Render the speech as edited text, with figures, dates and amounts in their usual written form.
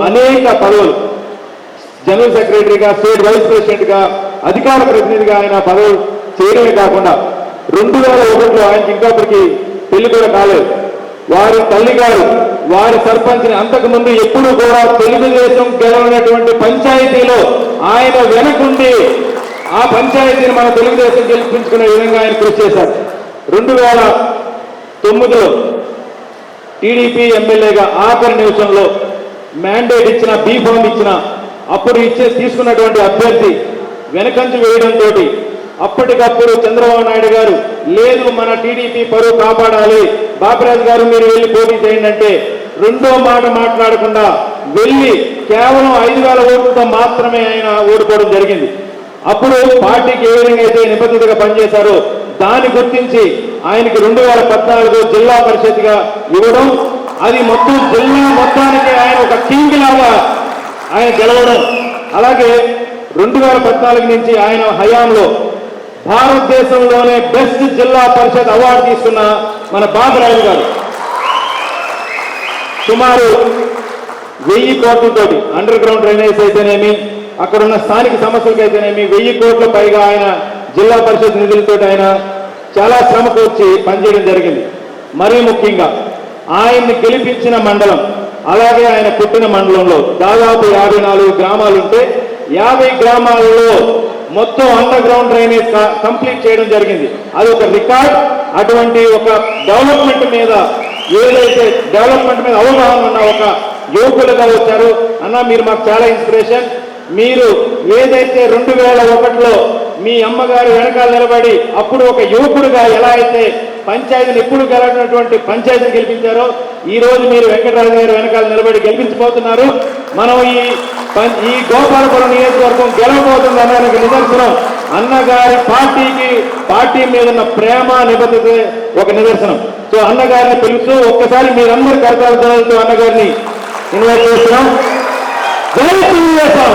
అనేక పదవులు, జనరల్ సెక్రటరీగా, స్టేట్ వైస్ ప్రెసిడెంట్గా, అధికార ప్రతినిధిగా ఆయన పదవులు చేయడమే కాకుండా 2001లో ఆయనకి ఇంకొకరికి పెళ్లి కూడా కాలేదు. వారి తల్లి గారు వారి సర్పంచ్ని అంతకుముందు ఎప్పుడు కూడా తెలుగుదేశం గెలవనటువంటి పంచాయతీలో ఆయన వెనకుండి ఆ పంచాయతీని మన తెలుగుదేశం గెలిపించుకునే విధంగా ఆయన కృషి చేశారు. 2009లో టీడీపీ ఎమ్మెల్యేగా ఆఖరి నిమిషంలో మ్యాండేట్ ఇచ్చిన, బీఫామ్ ఇచ్చిన, అప్పుడు తీసుకున్నటువంటి అభ్యర్థి వెనకంచి వేయడంతో అప్పటికప్పుడు చంద్రబాబు నాయుడు గారు లేదు మన టీడీపీ పరువు కాపాడాలి, బాబురాజు గారు మీరు వెళ్ళి పోటీ చేయండి అంటే రెండో మాట మాట్లాడకుండా వెళ్ళి కేవలం 5,000 ఓట్లతో మాత్రమే ఆయన ఓడిపోవడం జరిగింది. అప్పుడు పార్టీకి ఏ విధంగా అయితే నిబద్ధతగా పనిచేశారో దాన్ని గుర్తించి ఆయనకి 2014 జిల్లా పరిషత్గా ఇవ్వడం, అది మొత్తం జిల్లా మొత్తానికి ఆయన ఒక కింగ్ లాగా ఆయన గెలవడం. అలాగే 2014 నుంచి ఆయన హయాంలో భారతదేశంలోనే బెస్ట్ జిల్లా పరిషత్ అవార్డు తీసుకున్న మన బాబురాజు గారు సుమారు 1000 కోట్లతోటి అండర్ గ్రౌండ్ డ్రైనేజ్ అయితేనేమి, అక్కడున్న స్థానిక సమస్యలకు అయితేనేమి 1000 కోట్ల పైగా ఆయన జిల్లా పరిషత్ నిధులతో ఆయన చాలా శ్రమకు వచ్చి పనిచేయడం జరిగింది. మరీ ముఖ్యంగా ఆయన్ని గెలిపించిన మండలం, అలాగే ఆయన పుట్టిన మండలంలో దాదాపు 54 గ్రామాలుంటే 50 గ్రామాలలో మొత్తం అండర్ గ్రౌండ్ డ్రైనేజ్ కంప్లీట్ చేయడం జరిగింది. అది ఒక రికార్డ్. అటువంటి ఒక డెవలప్మెంట్ మీద ఏదైతే డెవలప్మెంట్ మీద అవగాహన ఉన్న ఒక యువకులుగా వచ్చారు. అన్న మీరు మాకు చాలా ఇన్స్పిరేషన్. మీరు ఏదైతే 2001లో మీ అమ్మగారు వెనకాల నిలబడి అప్పుడు ఒక యువకుడుగా ఎలా అయితే పంచాయతీని ఎప్పుడు గెలవనటువంటి పంచాయతీని గెలిపించారో ఈ రోజు మీరు వెంకటరాజు గారు వెనకాల నిలబడి గెలిపించబోతున్నారు. మనం ఈ గోపాలపురం నియోజకవర్గం గెలవబోతుంది అన్నదానికి నిదర్శనం అన్నగారి పార్టీ మీద ఉన్న ప్రేమ నిబద్ధత ఒక నిదర్శనం. సో అన్నగారిని పిలుస్తూ ఒక్కసారి మీరందరూ కర్తవ్యాలతో అన్నగారిని ఇన్వైట్ చేస్తున్నాం. జై తెలుగుదేశం.